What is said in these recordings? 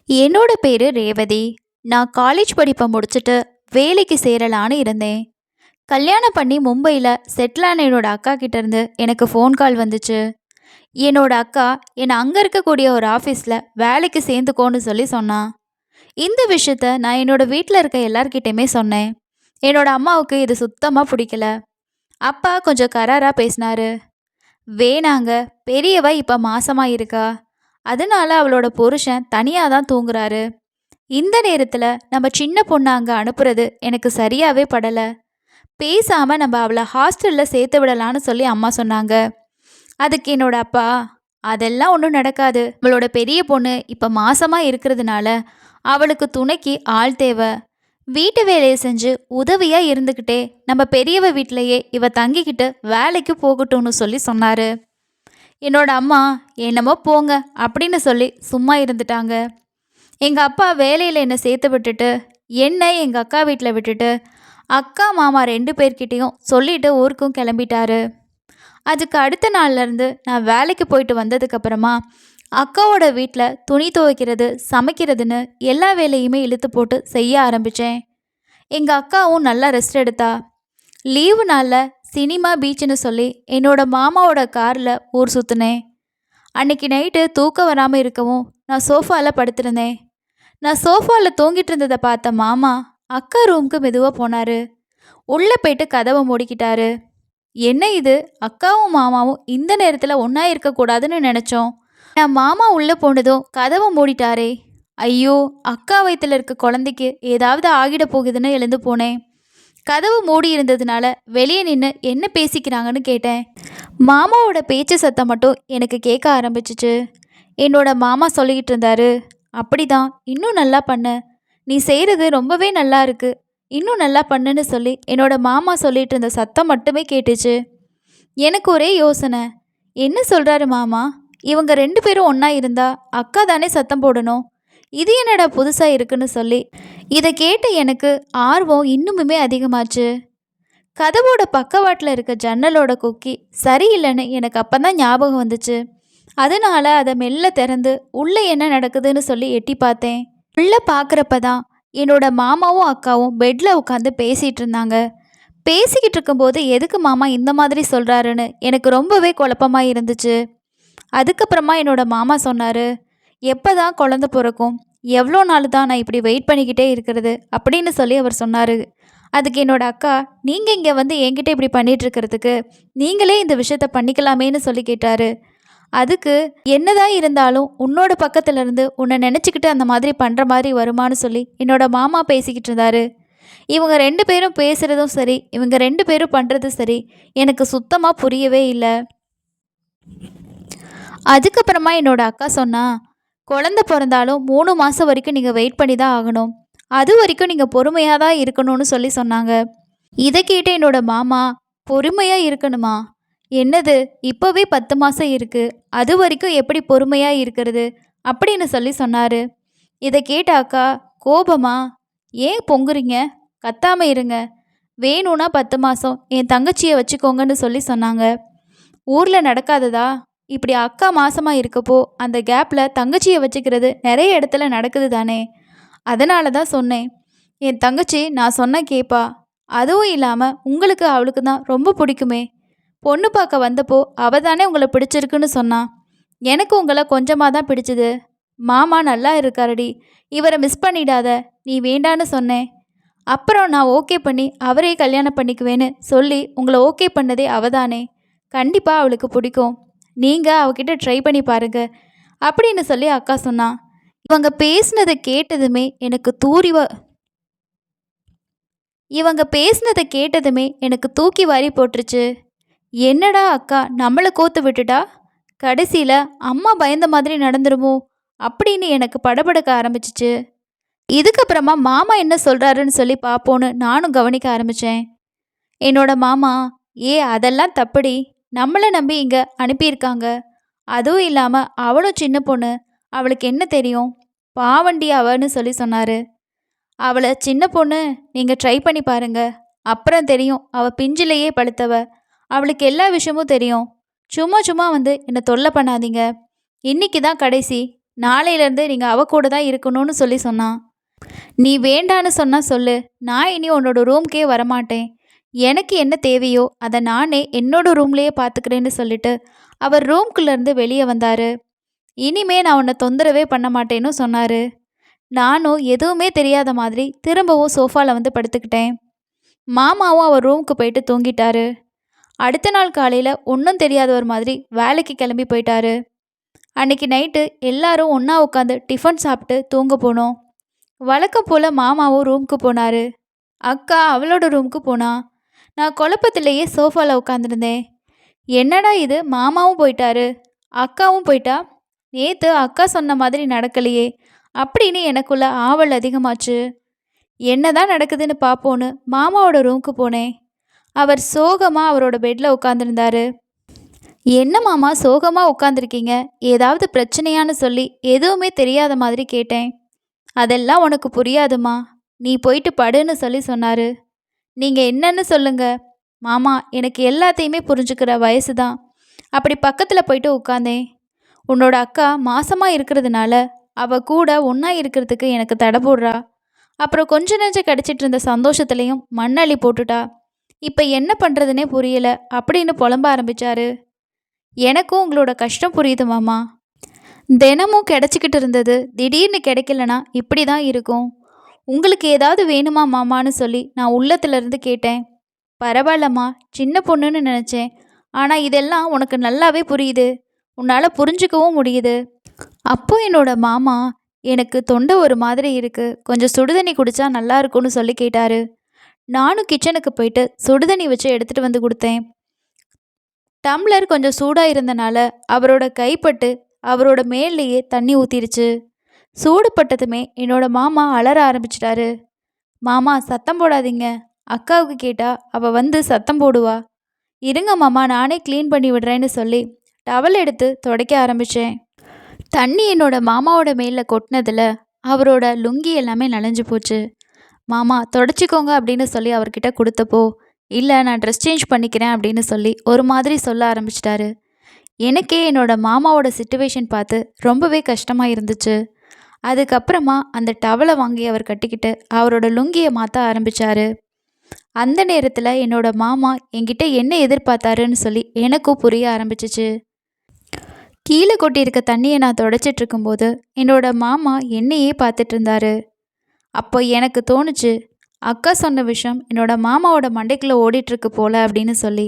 என்னோட பேரு ரேவதி. நான் காலேஜ் படிப்பை முடிச்சுட்டு வேலைக்கு சேரலான்னு இருந்தேன். கல்யாணம் பண்ணி மும்பையில் செட்டில் ஆன என்னோட அக்கா கிட்ட இருந்து எனக்கு ஃபோன் கால் வந்துச்சு. என்னோட அக்கா என்னை அங்கே இருக்கக்கூடிய ஒரு ஆஃபீஸில் வேலைக்கு சேர்ந்துக்கோன்னு சொல்லி சொன்னான். இந்த விஷயத்த நான் என்னோட வீட்டில் இருக்க எல்லார்கிட்டையுமே சொன்னேன். என்னோட அம்மாவுக்கு இது சுத்தமாக பிடிக்கல. அப்பா கொஞ்சம் கராராக பேசினாரு. வேணாங்க, பெரியவ இப்போ மாசமாக இருக்கா, அதனால அவளோட புருஷன் தனியாக தான் தூங்குறாரு. இந்த நேரத்தில் நம்ம சின்ன பொண்ணை அங்கே அனுப்புறது எனக்கு சரியாகவே படலை. பேசாமல் நம்ம அவளை ஹாஸ்டலில் சேர்த்து விடலான்னு சொல்லி அம்மா சொன்னாங்க. அதுக்கு என்னோட அப்பா, அதெல்லாம் ஒன்றும் நடக்காது, அவளோட பெரிய பொண்ணு இப்போ மாசமாக இருக்கிறதுனால அவளுக்கு துணைக்கு ஆள் தேவை. வீட்டு வேலையை செஞ்சு உதவியாக இருந்துக்கிட்டே நம்ம பெரியவ வீட்டிலையே இவ தங்கிக்கிட்டு வேலைக்கு போகட்டும்னு சொல்லி சொன்னார். என்னோட அம்மா என்னமோ போங்க அப்படின்னு சொல்லி சும்மா இருந்துட்டாங்க. எங்கள் அப்பா வேலையில் என்னை சேர்த்து விட்டுட்டு என்னை எங்கள் அக்கா வீட்டில் விட்டுட்டு அக்கா மாமா 2 பேர்கிட்டையும் சொல்லிட்டு ஊருக்கும் கிளம்பிட்டாரு. அதுக்கு அடுத்த நாள்லேருந்து நான் வேலைக்கு போயிட்டு வந்ததுக்கப்புறமா அக்காவோட வீட்டில் துணி துவைக்கிறது சமைக்கிறதுன்னு எல்லா வேலையுமே இழுத்து போட்டு செய்ய ஆரம்பித்தேன். எங்கள் அக்காவும் நல்லா ரெஸ்ட் எடுத்தா. லீவு நாளில் சினிமா பீச்சுன்னு சொல்லி என்னோட மாமாவோட காரில் ஊர் சுற்றினேன். அன்னைக்கு நைட்டு தூக்கம் வராமல் இருக்கவும் நான் சோஃபாவில் படுத்திருந்தேன். நான் சோஃபாவில் தூங்கிட்டு இருந்ததை பார்த்த மாமா அக்கா ரூமுக்கு மெதுவாக போனார். உள்ளே போயிட்டு கதவை மூடிக்கிட்டாரு. என்ன இது, அக்காவும் மாமாவும் இந்த நேரத்தில் ஒன்றா இருக்கக்கூடாதுன்னு நினச்சோம். நான் மாமா உள்ளே போனதும் கதவை மூடிட்டாரே. ஐயோ, அக்கா வயிற்றில் இருக்க குழந்தைக்கு ஏதாவது ஆகிட போகுதுன்னு எழுந்து போனேன். கதவு மூடி இருந்ததுனால வெளியே நின்று என்ன பேசிக்கிறாங்கன்னு கேட்டேன். மாமாவோட பேச்சு சத்தம் மட்டும் எனக்கு கேட்க ஆரம்பிச்சிச்சு. என்னோட மாமா சொல்லிக்கிட்டு இருந்தாரு, அப்படிதான், இன்னும் நல்லா பண்ண, நீ செய்கிறது ரொம்பவே நல்லா இருக்கு, இன்னும் நல்லா பண்ணுன்னு சொல்லி என்னோட மாமா சொல்லிட்டு இருந்த சத்தம் மட்டுமே கேட்டுச்சு. எனக்கு ஒரே யோசனை, என்ன சொல்கிறாரு மாமா, இவங்க 2 பேரும் ஒன்றா இருந்தா அக்கா தானே சத்தம் போடணும், இது என்னடா புதுசாக இருக்குன்னு சொல்லி இதை கேட்ட எனக்கு ஆர்வம் இன்னுமுமே அதிகமாச்சு. கதவோட பக்கவாட்டில் இருக்க ஜன்னலோட கொக்கி சரியில்லைன்னு எனக்கு அப்போ தான் ஞாபகம் வந்துச்சு. அதனால அதை மெல்ல திறந்து உள்ளே என்ன நடக்குதுன்னு சொல்லி எட்டி பார்த்தேன். உள்ளே பார்க்குறப்ப தான் என்னோட மாமாவும் அக்காவும் பெட்டில் உட்காந்து பேசிகிட்டு இருந்தாங்க. பேசிக்கிட்டு இருக்கும்போது எதுக்கு மாமா இந்த மாதிரி சொல்கிறாருன்னு எனக்கு ரொம்பவே குழப்பமாக இருந்துச்சு. அதுக்கப்புறமா என்னோட மாமா சொன்னார், எப்போ தான் குழந்த பிறக்கும், எவ்வளோ நாள் தான் நான் இப்படி வெயிட் பண்ணிக்கிட்டே இருக்கிறது அப்படின்னு சொல்லி அவர் சொன்னார். அதுக்கு என்னோட அக்கா, நீங்கள் இங்கே வந்து என்கிட்ட இப்படி பண்ணிகிட்ருக்கிறதுக்கு நீங்களே இந்த விஷயத்த பண்ணிக்கலாமேன்னு சொல்லி கேட்டார். அதுக்கு என்னதான் இருந்தாலும் உன்னோட பக்கத்துல இருந்து உன்னை நினச்சிக்கிட்டு அந்த மாதிரி பண்ணுற மாதிரி வருமானு சொல்லி என்னோட மாமா பேசிக்கிட்டு இருந்தாரு. இவங்க 2 பேரும் பேசுகிறதும் சரி, இவங்க 2 பேரும் பண்ணுறதும் சரி, எனக்கு சுத்தமாக புரியவே இல்லை. அதுக்கப்புறமா என்னோட அக்கா சொன்னா, குழந்த பிறந்தாலும் 3 மாதம் வரைக்கும் நீங்கள் வெயிட் பண்ணி தான் ஆகணும், அது வரைக்கும் நீங்கள் பொறுமையாக தான் இருக்கணும்னு சொல்லி சொன்னாங்க. இதை கேட்டு என்னோட மாமா, பொறுமையாக இருக்கணுமா, என்னது இப்போவே 10 மாதம் இருக்குது, அது வரைக்கும் எப்படி பொறுமையாக இருக்கிறது அப்படின்னு சொல்லி சொன்னார். இதை கேட்ட அக்கா கோபமா, ஏன் பொங்குறீங்க, கத்தாமல் இருங்க, வேணும்னா 10 மாதம் என் தங்கச்சியை வச்சுக்கோங்கன்னு சொல்லி சொன்னாங்க. ஊரில் நடக்காததா, இப்படி அக்கா மாசமாக இருக்கப்போ அந்த கேப்பில் தங்கச்சியை வச்சுக்கிறது நிறைய இடத்துல நடக்குது தானே, அதனால தான் சொன்னேன். என் தங்கச்சி நான் சொன்ன கேப்பா, அதுவும் இல்லாமல் உங்களுக்கு அவளுக்கு தான் ரொம்ப பிடிக்குமே, பொண்ணு பார்க்க வந்தப்போ அவ தானே உங்களை பிடிச்சிருக்குன்னு சொன்னான், எனக்கு உங்களை கொஞ்சமாக தான் பிடிச்சிது, மாமா நல்லா இருக்காரடி, இவரை மிஸ் பண்ணிடாத, நீ வேண்டான்னு சொன்னேன். அப்புறம் நான் ஓகே பண்ணி அவரே கல்யாணம் பண்ணிக்குவேன்னு சொல்லி உங்களை ஓகே பண்ணதே அவதானே, கண்டிப்பாக அவளுக்கு பிடிக்கும், நீங்கள் அவகிட்ட ட்ரை பண்ணி பாருங்க அப்படின்னு சொல்லி அக்கா சொன்னான். இவங்க பேசினதை கேட்டதுமே எனக்கு தூக்கி வாரி போட்டுருச்சு. என்னடா அக்கா நம்மளை கோத்து விட்டுட்டா, கடைசியில் அம்மா பயந்த மாதிரி நடந்துருமோ அப்படின்னு எனக்கு படபடக்க ஆரம்பிச்சிச்சு. இதுக்கப்புறமா மாமா என்ன சொல்கிறாருன்னு சொல்லி பார்ப்போன்னு நானும் கவனிக்க ஆரம்பித்தேன். என்னோட மாமா, அதெல்லாம் தப்புடி, நம்மளை நம்பி இங்கே அனுப்பியிருக்காங்க, அதுவும் இல்லாமல் அவளும் சின்ன பொண்ணு, அவளுக்கு என்ன தெரியும், பாவண்டி அவன்னு சொல்லி சொன்னார். அவளை சின்ன பொண்ணு, நீங்கள் ட்ரை பண்ணி பாருங்க, அப்புறம் தெரியும், அவள் பிஞ்சிலேயே பழுத்தவ, அவளுக்கு எல்லா விஷயமும் தெரியும், சும்மா சும்மா வந்து என்னை தொல்லை பண்ணாதீங்க, இன்னைக்கு தான் கடைசி, நாளையிலேருந்து நீங்கள் அவ கூட தான் இருக்கணும்னு சொல்லி சொன்னான். நீ வேண்டான்னு சொன்னா சொல்லு, நான் இனி உன்னோட ரூம்க்கே வரமாட்டேன். எனக்கு என்ன தேவையோ அதை நானே என்னோட ரூம்லேயே பார்த்துக்கிறேன்னு சொல்லிட்டு அவர் ரூம்குள்ளேருந்து வெளியே வந்தார். இனிமே நான் உன்னை தொந்தரவே பண்ண மாட்டேன்னு சொன்னார். நானும் எதுவுமே தெரியாத மாதிரி திரும்பவும் சோஃபாவில் வந்து படுத்துக்கிட்டேன். மாமாவும் அவர் ரூமுக்கு போயிட்டு தூங்கிட்டாரு. அடுத்த நாள் காலையில் ஒன்றும் தெரியாதவர் மாதிரி வேலைக்கு கிளம்பி போயிட்டாரு. அன்னைக்கு நைட்டு எல்லாரும் ஒன்றா உட்காந்து டிஃபன் சாப்பிட்டு தூங்க போனோம். வழக்கம் போல் மாமாவும் ரூமுக்கு போனார். அக்கா அவளோட ரூமுக்கு போனா. நான் குழப்பத்திலேயே சோஃபாவில் உட்காந்துருந்தேன். என்னடா இது, மாமாவும் போயிட்டாரு, அக்காவும் போயிட்டா, நேற்று அக்கா சொன்ன மாதிரி நடக்கலையே அப்படின்னு எனக்குள்ள ஆவல் அதிகமாச்சு. என்னதான் நடக்குதுன்னு பார்ப்போன்னு மாமாவோட ரூமுக்கு போனேன். அவர் சோகமாக அவரோட பெட்டில் உட்காந்துருந்தாரு. என்ன மாமா சோகமாக உட்காந்துருக்கீங்க, ஏதாவது பிரச்சனையான்னு சொல்லி எதுவுமே தெரியாத மாதிரி கேட்டேன். அதெல்லாம் உனக்கு புரியாதுமா, நீ போயிட்டு படுன்னு சொல்லி சொன்னார். நீங்கள் என்னன்னு சொல்லுங்க மாமா, எனக்கு எல்லாத்தையுமே புரிஞ்சுக்கிற வயசு தான். அப்படி பக்கத்தில் போயிட்டு உட்காந்தேன். உன்னோட அக்கா மாசமாக இருக்கிறதுனால அவள் கூட ஒன்றா இருக்கிறதுக்கு எனக்கு தடை போடுறா. அப்புறம் கொஞ்ச நெஞ்சம் கிடச்சிட்டு இருந்த சந்தோஷத்துலேயும் மண்ணள்ளி போட்டுட்டா. இப்போ என்ன பண்ணுறதுனே புரியல அப்படின்னு புலம்ப ஆரம்பித்தார். எனக்கும் உங்களோட கஷ்டம் புரியுது மாமா. தினமும் கிடச்சிக்கிட்டு இருந்தது திடீர்னு கிடைக்கலனா இப்படி தான் இருக்கும். உங்களுக்கு ஏதாவது வேணுமா மாமான்னு சொல்லி நான் உள்ளத்துலேருந்து கேட்டேன். பரவாயில்லம்மா, சின்ன பொண்ணுன்னு நினச்சேன். ஆனால் இதெல்லாம் உனக்கு நல்லாவே புரியுது, உன்னால் புரிஞ்சுக்கவும் முடியுது. அப்போ என்னோட மாமா, எனக்கு தொண்டை ஒரு மாதிரி இருக்குது, கொஞ்சம் சுடுதண்ணி குடித்தா நல்லா இருக்கும்னு சொல்லி கேட்டார். நானும் கிச்சனுக்கு போயிட்டு சுடுதண்ணி வச்சு எடுத்துகிட்டு வந்து கொடுத்தேன். டம்ளர் கொஞ்சம் சூடாக இருந்தனால அவரோட கைப்பட்டு அவரோட மேலேயே தண்ணி ஊற்றிருச்சு. சூடுபட்டதுமே என்னோட மாமா அலற ஆரம்பிச்சிட்டாரு. மாமா சத்தம் போடாதீங்க, அக்காவுக்கு கேட்டா அவள் வந்து சத்தம் போடுவா. இருங்க மாமா, நானே க்ளீன் பண்ணி விடுறேன்னு சொல்லி டவல் எடுத்து துடைக்க ஆரம்பித்தேன். தண்ணி என்னோட மாமாவோட மேலில் கொட்டினதில் அவரோட லுங்கி எல்லாமே நனைஞ்சு போச்சு. மாமா தொடச்சிக்கோங்க அப்படின்னு சொல்லி அவர்கிட்ட கொடுத்தப்போ, இல்லை நான் ட்ரெஸ் சேஞ்ச் பண்ணிக்கிறேன் அப்படின்னு சொல்லி ஒரு மாதிரி சொல்ல ஆரம்பிச்சிட்டாரு. எனக்கே என்னோட மாமாவோட சிச்சுவேஷன் பார்த்து ரொம்பவே கஷ்டமாக இருந்துச்சு. அதுக்கப்புறமா அந்த டவலை வாங்கி அவர் கட்டிக்கிட்டு அவரோட லுங்கியை மாற்ற ஆரம்பித்தார். அந்த நேரத்தில் என்னோட மாமா என்கிட்ட என்ன எதிர்பார்த்தாருன்னு சொல்லி எனக்கும் புரிய ஆரம்பிச்சிச்சு. கீழே கொட்டியிருக்க தண்ணியை நான் தொடச்சிட்டு இருக்கும்போது என்னோட மாமா என்னையே பார்த்துட்டு இருந்தாரு. அப்போ எனக்கு தோணுச்சு, அக்கா சொன்ன விஷயம் என்னோட மாமாவோட மண்டைக்குள்ளே ஓடிட்டுருக்கு போல அப்படின்னு சொல்லி.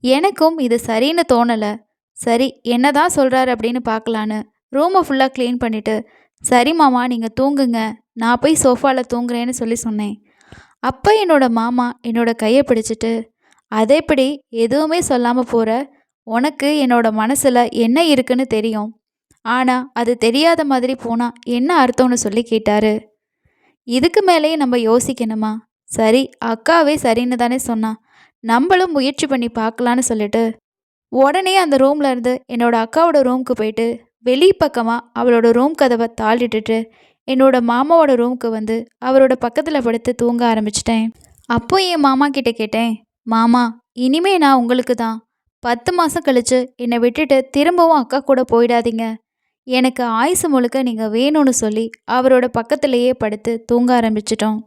எனக்கும் இது சரின்னு தோணலை. சரி என்ன தான் சொல்கிறாரு அப்படின்னு பார்க்கலான்னு ரூமை ஃபுல்லாக க்ளீன் பண்ணிவிட்டு, சரி மாமா நீங்கள் தூங்குங்க, நான் போய் சோஃபாவில் தூங்குறேன்னு சொல்லி சொன்னேன். அப்போ என்னோட மாமா என்னோட கையை பிடிச்சிட்டு, அதை எப்படி எதுவுமே சொல்லாமல் போகிற, உனக்கு என்னோட மனசில் என்ன இருக்குன்னு தெரியும், ஆனால் அது தெரியாத மாதிரி போனால் என்ன அர்த்தம்னு சொல்லி கேட்டார். இதுக்கு மேலேயே நம்ம யோசிக்கணுமா? சரி அக்காவே சரின்னு தானே சொன்னா, நம்மளும் முயற்சி பண்ணி பார்க்கலான்னு சொல்லிட்டு உடனே அந்த ரூமில் இருந்து என்னோட அக்காவோட ரூமுக்கு போயிட்டு வெளிப்பக்கமாக அவளோட ரூம் கதவை தாளிட்டுட்டு என்னோட மாமாவோட ரூமுக்கு வந்து அவரோட பக்கத்தில் படுத்து தூங்க ஆரம்பிச்சிட்டேன். அப்போ என் மாமா கிட்ட கேட்டேன், மாமா இனிமே நான் உங்களுக்கு தான், 10 மாதம் கழித்து என்னை விட்டுட்டு திரும்பவும் அக்கா கூட போயிடாதீங்க, எனக்கு ஆயுசு முழுக்க நீங்கள் வேணும்னு சொல்லி அவரோட பக்கத்துலேயே படுத்து தூங்க ஆரம்பிச்சிட்டோம்.